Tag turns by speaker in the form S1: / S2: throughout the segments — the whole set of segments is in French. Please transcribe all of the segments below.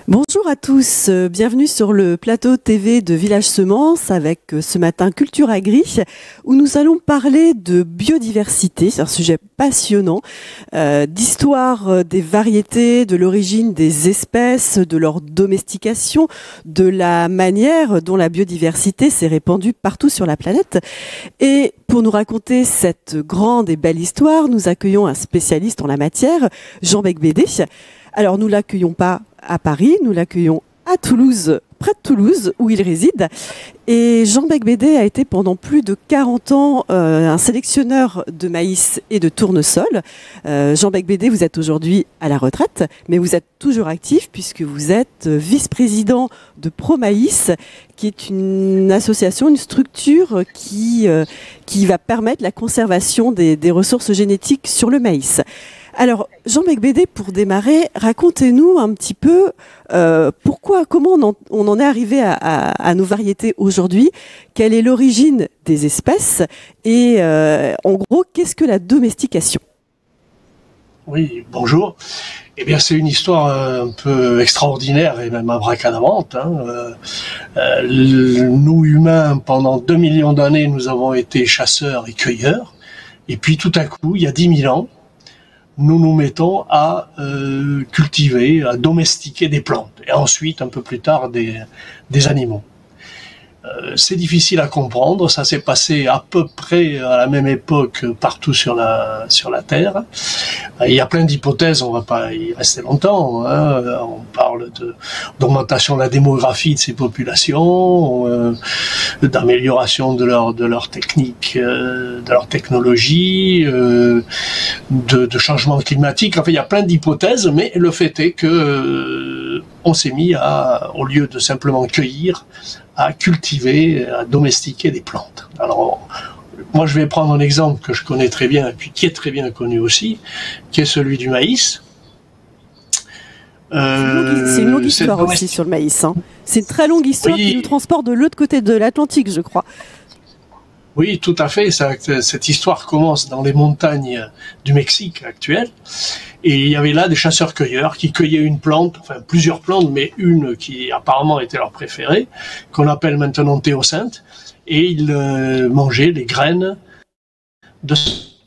S1: Bonjour à tous, bienvenue sur le plateau TV de Village Semence avec ce matin Culture Agri où nous allons parler de biodiversité, c'est un sujet passionnant, d'histoire des variétés, de l'origine des espèces, de leur domestication, de la manière dont la biodiversité s'est répandue partout sur la planète. Et pour nous raconter cette grande et belle histoire, nous accueillons un spécialiste en la matière, Jean Becbédé. Alors nous l'accueillons pas à Paris, nous l'accueillons à Toulouse, près de Toulouse, où il réside. Et Jean Becbédé a été pendant plus de 40 ans un sélectionneur de maïs et de tournesol. Jean Becbédé, vous êtes aujourd'hui à la retraite, mais vous êtes toujours actif puisque vous êtes vice-président de ProMaïs, qui est une association, une structure qui va permettre la conservation des ressources génétiques sur le maïs. Alors, Jean Becbédé, pour démarrer, racontez-nous un petit peu comment on en est arrivé à nos variétés aujourd'hui, quelle est l'origine des espèces et en gros, qu'est-ce que la domestication?
S2: Oui, bonjour. Eh bien, c'est une histoire un peu extraordinaire et même abracadabrantes. Nous, humains, pendant 2 millions d'années, nous avons été chasseurs et cueilleurs. Et puis, tout à coup, il y a 10 000 ans, nous nous mettons à cultiver, à domestiquer des plantes, et ensuite, un peu plus tard, des animaux. C'est difficile à comprendre, ça s'est passé à peu près à la même époque partout sur la Terre. Il y a plein d'hypothèses, on va pas y rester longtemps. On parle d'augmentation de la démographie de ces populations, d'amélioration de leur technique, de leur technologie, de changement climatique. Enfin, il y a plein d'hypothèses, mais le fait est que on s'est mis au lieu de simplement cueillir, à cultiver, à domestiquer des plantes. Alors, moi, je vais prendre un exemple que je connais très bien, et puis qui est très bien connu aussi, qui est celui du maïs.
S1: C'est une longue histoire aussi sur le maïs. C'est une très longue histoire qui nous transporte de l'autre côté de l'Atlantique, je crois.
S2: Oui, tout à fait. Cette histoire commence dans les montagnes du Mexique actuel. Et il y avait là des chasseurs-cueilleurs qui cueillaient une plante, enfin plusieurs plantes, mais une qui apparemment était leur préférée, qu'on appelle maintenant théocinthe. Et ils mangeaient les graines.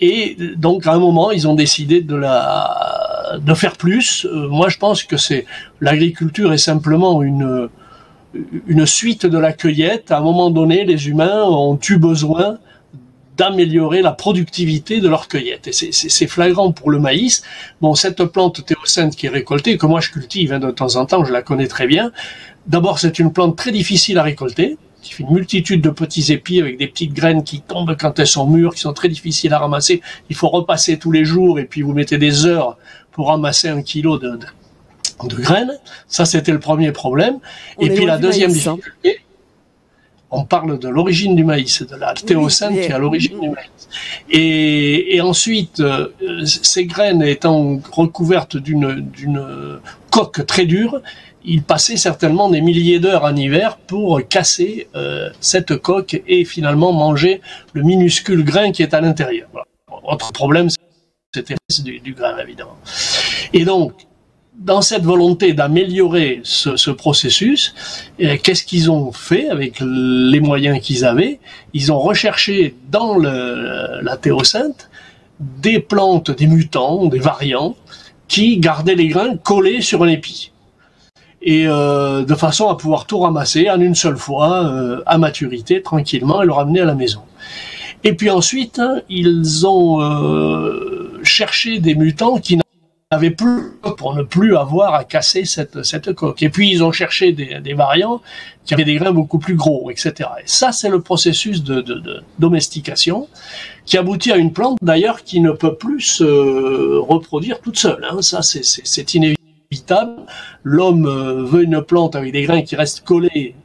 S2: Et donc à un moment, ils ont décidé de faire plus. Moi, je pense que l'agriculture est simplement une suite de la cueillette. À un moment donné, les humains ont eu besoin d'améliorer la productivité de leur cueillette. Et c'est flagrant pour le maïs. Bon, cette plante théocinthe qui est récoltée, que moi je cultive de temps en temps, je la connais très bien. D'abord, c'est une plante très difficile à récolter, qui fait une multitude de petits épis avec des petites graines qui tombent quand elles sont mûres, qui sont très difficiles à ramasser. Il faut repasser tous les jours et puis vous mettez des heures pour ramasser 1 kilo de graines. Ça, c'était le premier problème. Et puis la deuxième difficulté, on parle de l'origine du maïs, de la théocinthe qui est à l'origine du maïs. Et ensuite, ces graines étant recouvertes d'une coque très dure, il passait certainement des milliers d'heures en hiver pour casser cette coque et finalement manger le minuscule grain qui est à l'intérieur. Voilà. Autre problème, c'était du grain, évidemment. Et donc, dans cette volonté d'améliorer ce processus, qu'est-ce qu'ils ont fait avec les moyens qu'ils avaient? Ils ont recherché dans la théocinthe des plantes, des mutants, des variants, qui gardaient les grains collés sur un épi. Et de façon à pouvoir tout ramasser en une seule fois, à maturité, tranquillement, et le ramener à la maison. Et puis ensuite, ils ont cherché des mutants qui n'avaient plus, pour ne plus avoir à casser cette coque. Et puis ils ont cherché des variants qui avaient des grains beaucoup plus gros, etc. Et ça, c'est le processus de domestication qui aboutit à une plante d'ailleurs qui ne peut plus se reproduire toute seule. Ça, c'est inévitable. L'homme veut une plante avec des grains qui restent collés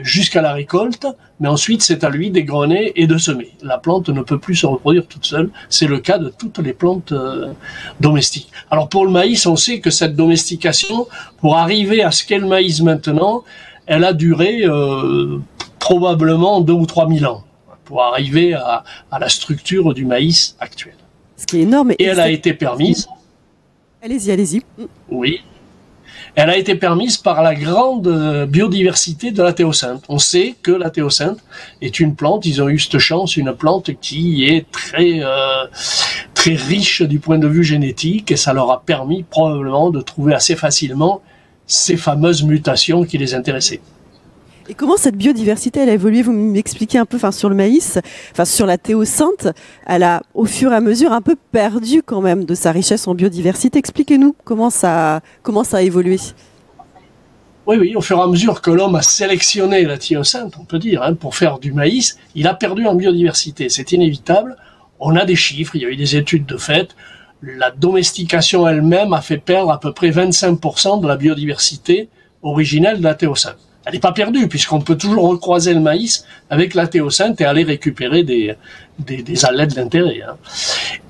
S2: jusqu'à la récolte, mais ensuite c'est à lui d'égrener et de semer. La plante ne peut plus se reproduire toute seule, c'est le cas de toutes les plantes domestiques. Alors pour le maïs, on sait que cette domestication, pour arriver à ce qu'est le maïs maintenant, elle a duré probablement 2 ou 3 000 ans, pour arriver à la structure du maïs actuel.
S1: Ce qui est énorme.
S2: Et elle a été permise.
S1: Allez-y, allez-y.
S2: Oui. Elle a été permise par la grande biodiversité de la théocinthe. On sait que la théocinthe est une plante, ils ont eu cette chance, une plante qui est très riche du point de vue génétique, et ça leur a permis probablement de trouver assez facilement ces fameuses mutations qui les intéressaient.
S1: Et comment cette biodiversité elle a évolué? Vous m'expliquez un peu, sur le maïs, sur la théocinthe, elle a au fur et à mesure un peu perdu quand même de sa richesse en biodiversité. Expliquez-nous comment ça a évolué.
S2: Oui, au fur et à mesure que l'homme a sélectionné la théocinthe, on peut dire, pour faire du maïs, il a perdu en biodiversité. C'est inévitable. On a des chiffres, il y a eu des études de fait. La domestication elle-même a fait perdre à peu près 25% de la biodiversité originelle de la théocinthe. Elle n'est pas perdue, puisqu'on peut toujours recroiser le maïs avec la théocinthe et aller récupérer des ailettes d'intérêt.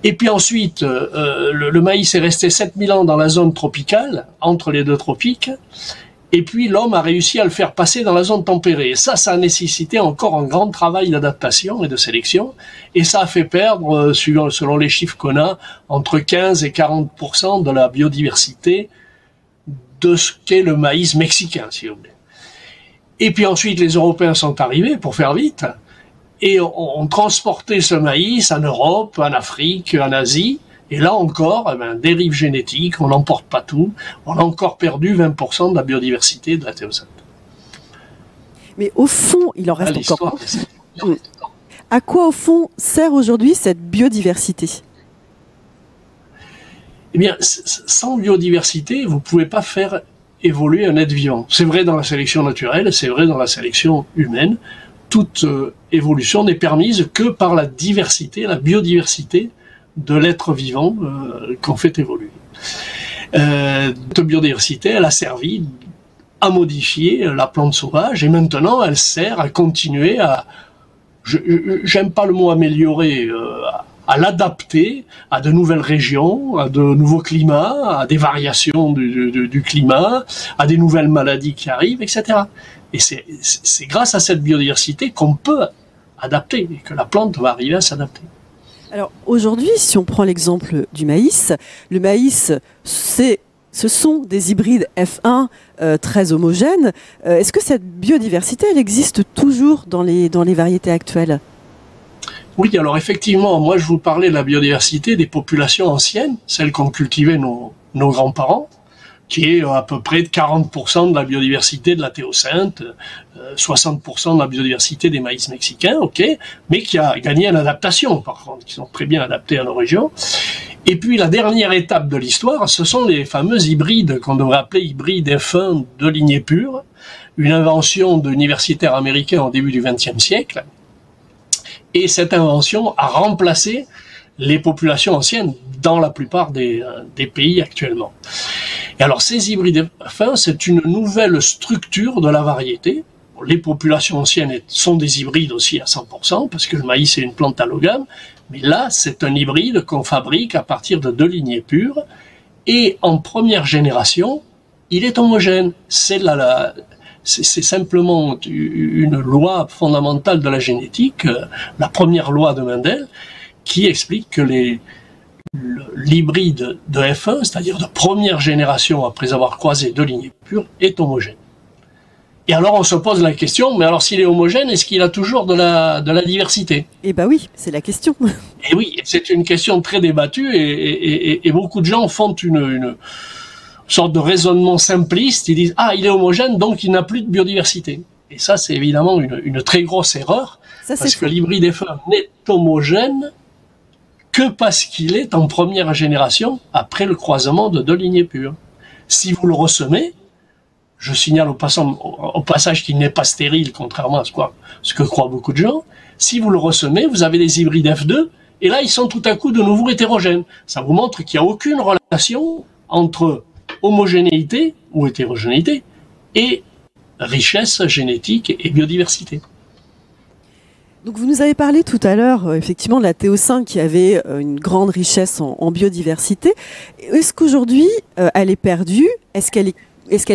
S2: Et puis ensuite, le maïs est resté 7000 ans dans la zone tropicale, entre les deux tropiques, et puis l'homme a réussi à le faire passer dans la zone tempérée. Et ça a nécessité encore un grand travail d'adaptation et de sélection, et ça a fait perdre, selon les chiffres qu'on a, entre 15 et 40% de la biodiversité de ce qu'est le maïs mexicain, si vous voulez. Et puis ensuite, les Européens sont arrivés, pour faire vite, et ont transporté ce maïs en Europe, en Afrique, en Asie. Et là encore, dérive génétique, on n'emporte pas tout. On a encore perdu 20% de la biodiversité de la théocinthe.
S1: Mais au fond, il en reste encore. À quoi, au fond, sert aujourd'hui cette biodiversité?
S2: Eh bien, sans biodiversité, vous ne pouvez pas faire évoluer un être vivant. C'est vrai dans la sélection naturelle, c'est vrai dans la sélection humaine. Toute évolution n'est permise que par la diversité, la biodiversité de l'être vivant qu'on fait évoluer. Cette biodiversité, elle a servi à modifier la plante sauvage, et maintenant elle sert à continuer à, j'aime pas le mot améliorer, à l'adapter à de nouvelles régions, à de nouveaux climats, à des variations du climat, à des nouvelles maladies qui arrivent, etc. Et c'est grâce à cette biodiversité qu'on peut adapter, et que la plante va arriver à s'adapter.
S1: Alors aujourd'hui, si on prend l'exemple du maïs, le maïs, ce sont des hybrides F1 très homogènes. Est-ce que cette biodiversité, elle existe toujours dans les variétés actuelles ?
S2: Oui, alors effectivement, moi je vous parlais de la biodiversité des populations anciennes, celles qu'ont cultivées nos grands-parents, qui est à peu près de 40% de la biodiversité de la théocinthe, 60% de la biodiversité des maïs mexicains, ok, mais qui a gagné en adaptation, par contre, qui sont très bien adaptés à nos régions. Et puis la dernière étape de l'histoire, ce sont les fameux hybrides qu'on devrait appeler hybrides F1 de lignée pure, une invention d'universitaires américains au début du XXe siècle. Et cette invention a remplacé les populations anciennes dans la plupart des pays actuellement. Et alors ces hybrides F1, c'est une nouvelle structure de la variété. Les populations anciennes sont des hybrides aussi à 100%, parce que le maïs est une plante allogame, mais là c'est un hybride qu'on fabrique à partir de 2 lignées pures, et en première génération, il est homogène. C'est simplement une loi fondamentale de la génétique, la première loi de Mendel, qui explique que l'hybride de F1, c'est-à-dire de première génération après avoir croisé 2 lignées pures, est homogène. Et alors on se pose la question, mais alors s'il est homogène, est-ce qu'il a toujours de la diversité?
S1: Eh ben oui, c'est la question.
S2: Et oui, c'est une question très débattue, et beaucoup de gens font une sorte de raisonnement simpliste. Ils disent « Ah, il est homogène, donc il n'a plus de biodiversité ». Et ça, c'est évidemment une très grosse erreur, parce que l'hybride F1 n'est homogène que parce qu'il est en première génération après le croisement de 2 lignées pures. Si vous le ressemez, je signale au passage qu'il n'est pas stérile, contrairement à ce que croient beaucoup de gens, si vous le ressemez, vous avez des hybrides F2, et là, ils sont tout à coup de nouveau hétérogènes. Ça vous montre qu'il n'y a aucune relation entre homogénéité ou hétérogénéité et richesse génétique et biodiversité.
S1: Donc vous nous avez parlé tout à l'heure, effectivement, de la théocinthe qui avait une grande richesse en biodiversité. Est-ce qu'aujourd'hui, elle est perdue? Est-ce qu'elle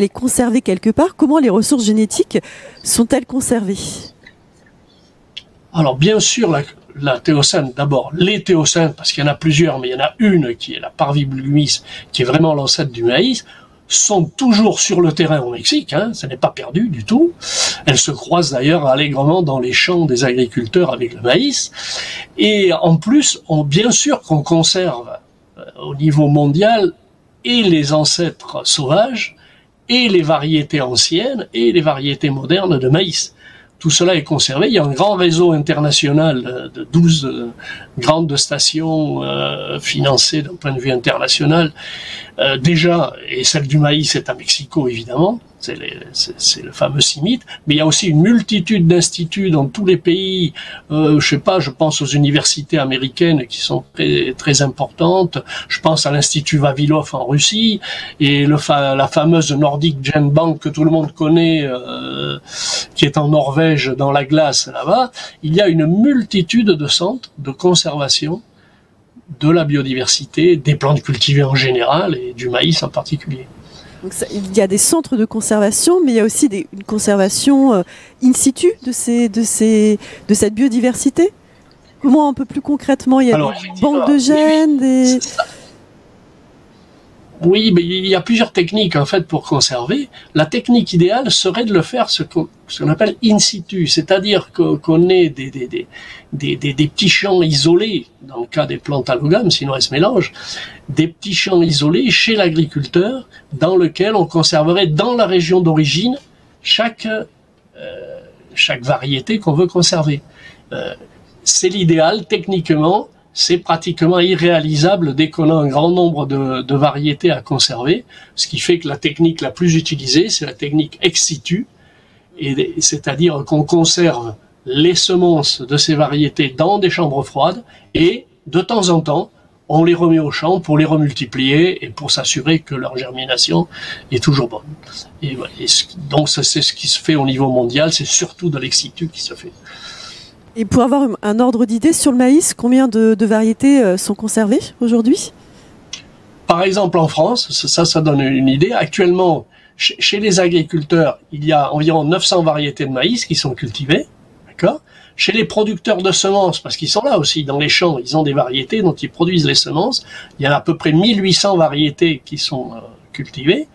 S1: est conservée quelque part? Comment les ressources génétiques sont-elles conservées?
S2: Alors bien sûr, la théocinthe, d'abord, les théocinthes, parce qu'il y en a plusieurs, mais il y en a une qui est la Parvibulus, qui est vraiment l'ancêtre du maïs, sont toujours sur le terrain au Mexique, hein, ça n'est pas perdu du tout. Elles se croisent d'ailleurs allègrement dans les champs des agriculteurs avec le maïs. Et en plus, bien sûr qu'on conserve au niveau mondial et les ancêtres sauvages, et les variétés anciennes, et les variétés modernes de maïs. Tout cela est conservé. Il y a un grand réseau international de 12 grandes stations financées d'un point de vue international. Déjà, et celle du maïs est à Mexico, évidemment. C'est le fameux CIMIT. Mais il y a aussi une multitude d'instituts dans tous les pays. Je pense aux universités américaines qui sont très, très importantes. Je pense à l'Institut Vavilov en Russie et la fameuse Nordic Gen Bank que tout le monde connaît, qui est en Norvège, dans la glace là-bas. Il y a une multitude de centres de conservation de la biodiversité, des plantes cultivées en général et du maïs en particulier.
S1: Donc il y a des centres de conservation, mais il y a aussi une conservation in situ de cette biodiversité. Comment un peu plus concrètement, il y a des banques de gènes,
S2: Oui, mais il y a plusieurs techniques en fait pour conserver. La technique idéale serait de le faire ce qu'on appelle in situ, c'est-à-dire qu'on ait des petits champs isolés, dans le cas des plantes allogames, sinon elles se mélangent, des petits champs isolés chez l'agriculteur, dans lequel on conserverait dans la région d'origine chaque variété qu'on veut conserver. C'est l'idéal techniquement. C'est pratiquement irréalisable dès qu'on a un grand nombre de variétés à conserver, ce qui fait que la technique la plus utilisée, c'est la technique ex situ, c'est-à-dire qu'on conserve les semences de ces variétés dans des chambres froides et, de temps en temps, on les remet au champ pour les remultiplier et pour s'assurer que leur germination est toujours bonne. Donc c'est ce qui se fait au niveau mondial, c'est surtout de l'ex situ qui se fait.
S1: Et pour avoir un ordre d'idée sur le maïs, combien de variétés sont conservées aujourd'hui?
S2: Par exemple, en France, ça donne une idée. Actuellement, chez les agriculteurs, il y a environ 900 variétés de maïs qui sont cultivées. D'accord? Chez les producteurs de semences, parce qu'ils sont là aussi, dans les champs, ils ont des variétés dont ils produisent les semences. Il y a à peu près 1800 variétés qui sont cultivées.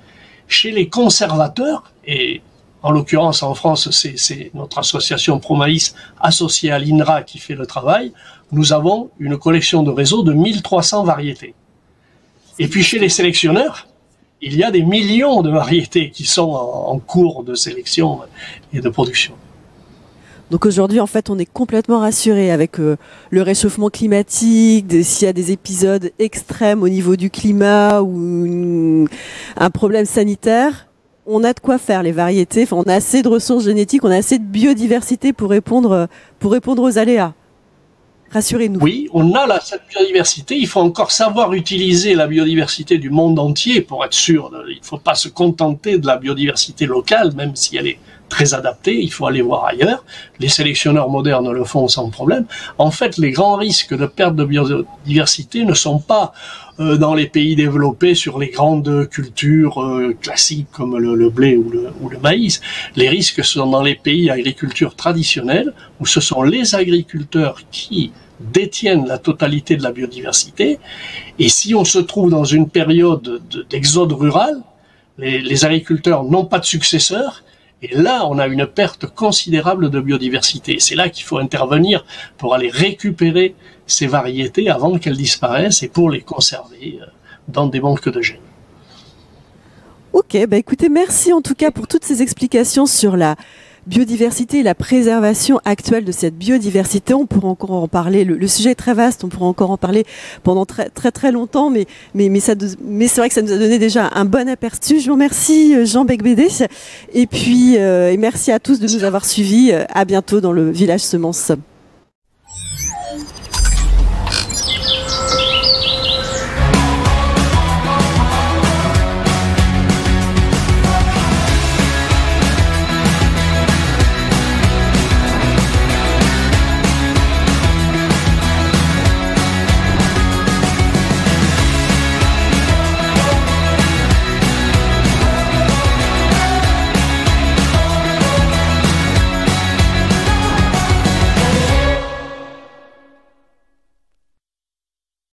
S2: Chez les conservateurs, et en l'occurrence, en France, c'est notre association Pro-Maïs associée à l'INRA qui fait le travail. Nous avons une collection de réseau de 1300 variétés. Et puis chez les sélectionneurs, il y a des millions de variétés qui sont en cours de sélection et de production.
S1: Donc aujourd'hui, en fait, on est complètement rassuré avec le réchauffement climatique, s'il y a des épisodes extrêmes au niveau du climat ou un problème sanitaire. On a de quoi faire les variétés, on a assez de ressources génétiques, on a assez de biodiversité pour répondre aux aléas. Rassurez-nous.
S2: Oui, on a cette biodiversité, il faut encore savoir utiliser la biodiversité du monde entier pour être sûr. Il ne faut pas se contenter de la biodiversité locale, même si elle est très adaptée, il faut aller voir ailleurs. Les sélectionneurs modernes le font sans problème. En fait, les grands risques de perte de biodiversité ne sont pas dans les pays développés sur les grandes cultures classiques comme le blé ou le maïs. Les risques sont dans les pays agriculture traditionnelle où ce sont les agriculteurs qui détiennent la totalité de la biodiversité. Et si on se trouve dans une période d'exode rural, les agriculteurs n'ont pas de successeurs. Et là, on a une perte considérable de biodiversité. C'est là qu'il faut intervenir pour aller récupérer ces variétés avant qu'elles disparaissent et pour les conserver dans des banques de gènes.
S1: Ok, écoutez, merci en tout cas pour toutes ces explications sur la biodiversité et la préservation actuelle de cette biodiversité. On pourra encore en parler. Le sujet est très vaste. On pourra encore en parler pendant très très très longtemps. Mais c'est vrai que ça nous a donné déjà un bon aperçu. Je vous remercie Jean Becbédé. Et puis et merci à tous de nous avoir suivis. À bientôt dans le Village Semences.